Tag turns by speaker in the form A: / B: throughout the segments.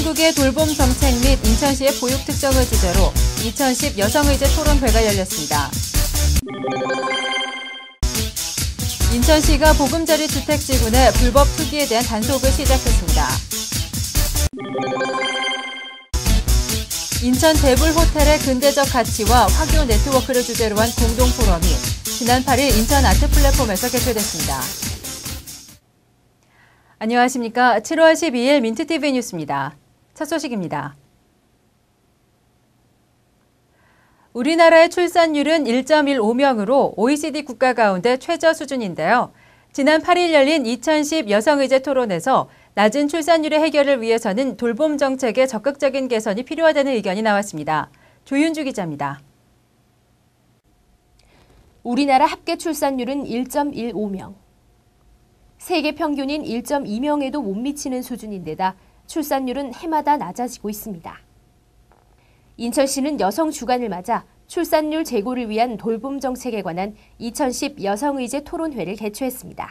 A: 한국의 돌봄 정책 및 인천시의 보육 특성을 주제로 2010 여성의제 토론회가 열렸습니다. 인천시가 보금자리 주택지구 내 불법 투기에 대한 단속을 시작했습니다. 인천 대불 호텔의 근대적 가치와 화교 네트워크를 주제로 한 공동 포럼이 지난 8일 인천 아트 플랫폼에서 개최됐습니다. 안녕하십니까. 7월 12일 민트TV 뉴스입니다. 첫 소식입니다. 우리나라의 출산율은 1.15명으로 OECD 국가 가운데 최저 수준인데요. 지난 8일 열린 2010 여성의제 토론에서 낮은 출산율의 해결을 위해서는 돌봄 정책의 적극적인 개선이 필요하다는 의견이 나왔습니다. 조윤주 기자입니다.
B: 우리나라 합계 출산율은 1.15명. 세계 평균인 1.2명에도 못 미치는 수준인데다 출산율은 해마다 낮아지고 있습니다. 인천시는 여성 주간을 맞아 출산율 제고를 위한 돌봄 정책에 관한 2010 여성의제 토론회를 개최했습니다.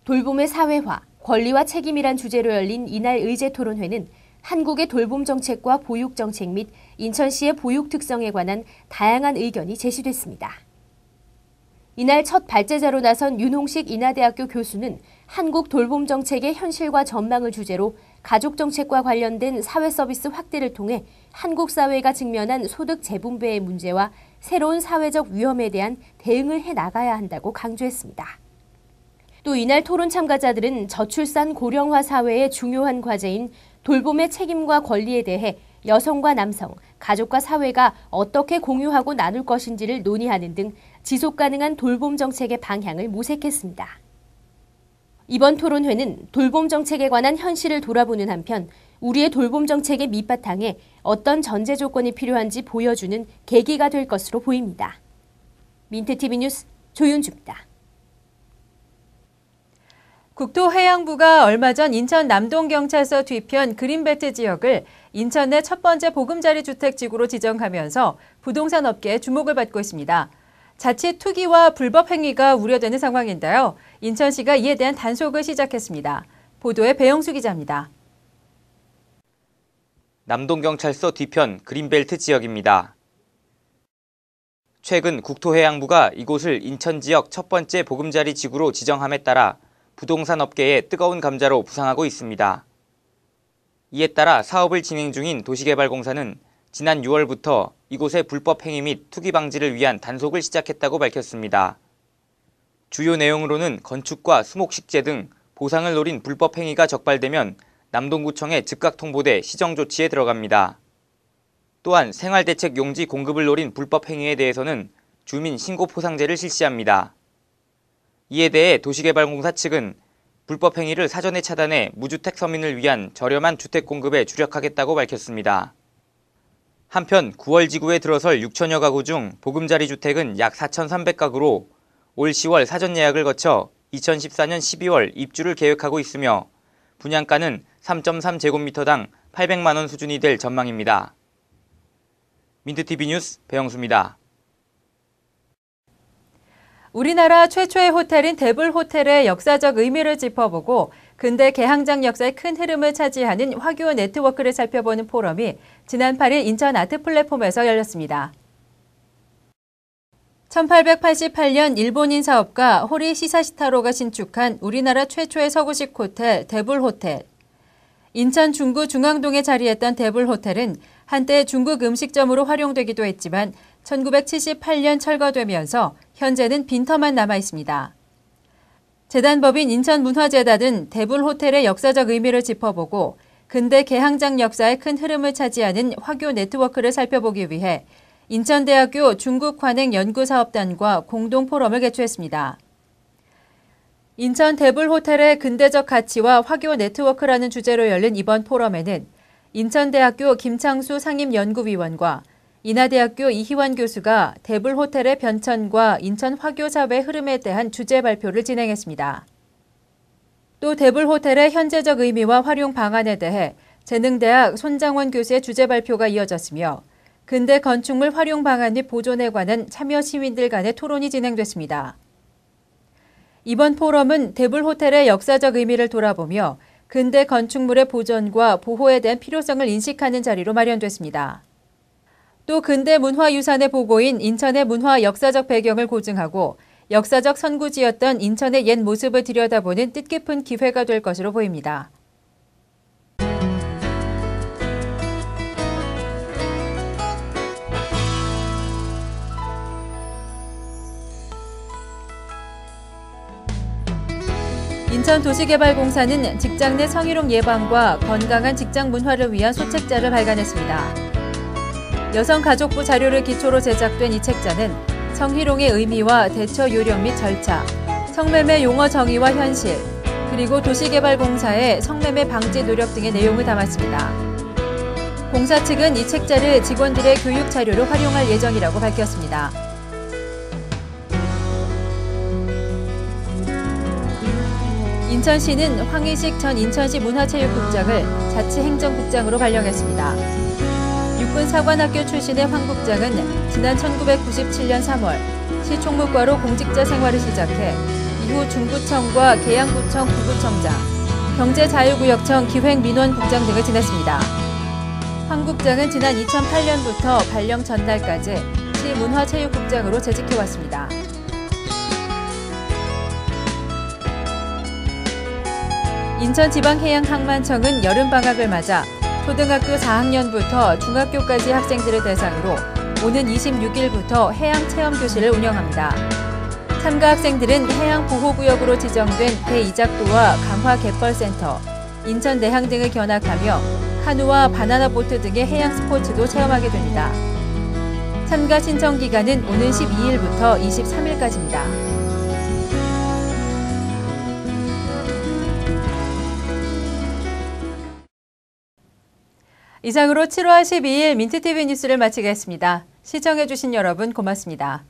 B: 돌봄의 사회화, 권리와 책임이란 주제로 열린 이날 의제 토론회는 한국의 돌봄 정책과 보육 정책 및 인천시의 보육 특성에 관한 다양한 의견이 제시됐습니다. 이날 첫 발제자로 나선 윤홍식 인하대학교 교수는 한국 돌봄 정책의 현실과 전망을 주제로 가족 정책과 관련된 사회 서비스 확대를 통해 한국 사회가 직면한 소득 재분배의 문제와 새로운 사회적 위험에 대한 대응을 해 나가야 한다고 강조했습니다. 또 이날 토론 참가자들은 저출산 고령화 사회의 중요한 과제인 돌봄의 책임과 권리에 대해 여성과 남성, 가족과 사회가 어떻게 공유하고 나눌 것인지를 논의하는 등 지속 가능한 돌봄 정책의 방향을 모색했습니다. 이번 토론회는 돌봄 정책에 관한 현실을 돌아보는 한편 우리의 돌봄 정책의 밑바탕에 어떤 전제 조건이 필요한지 보여주는 계기가 될 것으로 보입니다. 민트TV 뉴스 조윤주입니다.
A: 국토해양부가 얼마 전 인천 남동경찰서 뒤편 그린벨트 지역을 인천 내 첫 번째 보금자리 주택지구로 지정하면서 부동산 업계의 주목을 받고 있습니다. 자칫 투기와 불법 행위가 우려되는 상황인데요. 인천시가 이에 대한 단속을 시작했습니다. 보도에 배영수 기자입니다.
C: 남동경찰서 뒤편 그린벨트 지역입니다. 최근 국토해양부가 이곳을 인천 지역 첫 번째 보금자리 지구로 지정함에 따라 부동산 업계의 뜨거운 감자로 부상하고 있습니다. 이에 따라 사업을 진행 중인 도시개발공사는 지난 6월부터 이곳의 불법 행위 및 투기 방지를 위한 단속을 시작했다고 밝혔습니다. 주요 내용으로는 건축과 수목식재 등 보상을 노린 불법 행위가 적발되면 남동구청에 즉각 통보돼 시정 조치에 들어갑니다. 또한 생활대책 용지 공급을 노린 불법 행위에 대해서는 주민 신고 포상제를 실시합니다. 이에 대해 도시개발공사 측은 불법 행위를 사전에 차단해 무주택 서민을 위한 저렴한 주택 공급에 주력하겠다고 밝혔습니다. 한편 9월 지구에 들어설 6천여 가구 중 보금자리 주택은 약 4,300가구로 올 10월 사전 예약을 거쳐 2014년 12월 입주를 계획하고 있으며 분양가는 3.3제곱미터당 800만 원 수준이 될 전망입니다. 민트TV 뉴스 배영수입니다.
A: 우리나라 최초의 호텔인 대불 호텔의 역사적 의미를 짚어보고 근대 개항장 역사의 큰 흐름을 차지하는 화교 네트워크를 살펴보는 포럼이 지난 8일 인천 아트 플랫폼에서 열렸습니다. 1888년 일본인 사업가 호리 시사시타로가 신축한 우리나라 최초의 서구식 호텔 대불 호텔. 인천 중구 중앙동에 자리했던 대불 호텔은 한때 중국 음식점으로 활용되기도 했지만 1978년 철거되면서 현재는 빈터만 남아 있습니다. 재단법인 인천문화재단은 대불 호텔의 역사적 의미를 짚어보고 근대 개항장 역사의 큰 흐름을 차지하는 화교 네트워크를 살펴보기 위해 인천대학교 중국환행연구사업단과 공동 포럼을 개최했습니다. 인천 대불 호텔의 근대적 가치와 화교 네트워크라는 주제로 열린 이번 포럼에는 인천대학교 김창수 상임연구위원과 인하대학교 이희환 교수가 대불 호텔의 변천과 인천 화교 사회 흐름에 대한 주제 발표를 진행했습니다. 또 대불 호텔의 현재적 의미와 활용 방안에 대해 재능대학 손장원 교수의 주제 발표가 이어졌으며 근대 건축물 활용 방안 및 보존에 관한 참여 시민들 간의 토론이 진행됐습니다. 이번 포럼은 대불 호텔의 역사적 의미를 돌아보며 근대 건축물의 보존과 보호에 대한 필요성을 인식하는 자리로 마련됐습니다. 또 근대 문화유산의 보고인 인천의 문화 역사적 배경을 고증하고 역사적 선구지였던 인천의 옛 모습을 들여다보는 뜻깊은 기회가 될 것으로 보입니다. 인천도시개발공사는 직장 내 성희롱 예방과 건강한 직장 문화를 위한 소책자를 발간했습니다. 여성가족부 자료를 기초로 제작된 이 책자는 성희롱의 의미와 대처 요령 및 절차, 성매매 용어 정의와 현실, 그리고 도시개발공사의 성매매 방지 노력 등의 내용을 담았습니다. 공사 측은 이 책자를 직원들의 교육 자료로 활용할 예정이라고 밝혔습니다. 인천시는 황희식 전 인천시 문화체육국장을 자치행정국장으로 발령했습니다. 육군사관학교 출신의 황 국장은 지난 1997년 3월 시 총무과로 공직자 생활을 시작해 이후 중구청과 계양구청 부구청장, 경제자유구역청 기획민원국장 등을 지냈습니다. 황 국장은 지난 2008년부터 발령 전날까지 시 문화체육국장으로 재직해왔습니다. 인천지방해양항만청은 여름방학을 맞아 초등학교 4학년부터 중학교까지 학생들을 대상으로 오는 26일부터 해양체험교실을 운영합니다. 참가 학생들은 해양보호구역으로 지정된 대이작도와 강화갯벌센터, 인천내항 등을 견학하며 카누와 바나나보트 등의 해양 스포츠도 체험하게 됩니다. 참가 신청 기간은 오는 12일부터 23일까지입니다. 이상으로 7월 12일 민트TV 뉴스를 마치겠습니다. 시청해주신 여러분 고맙습니다.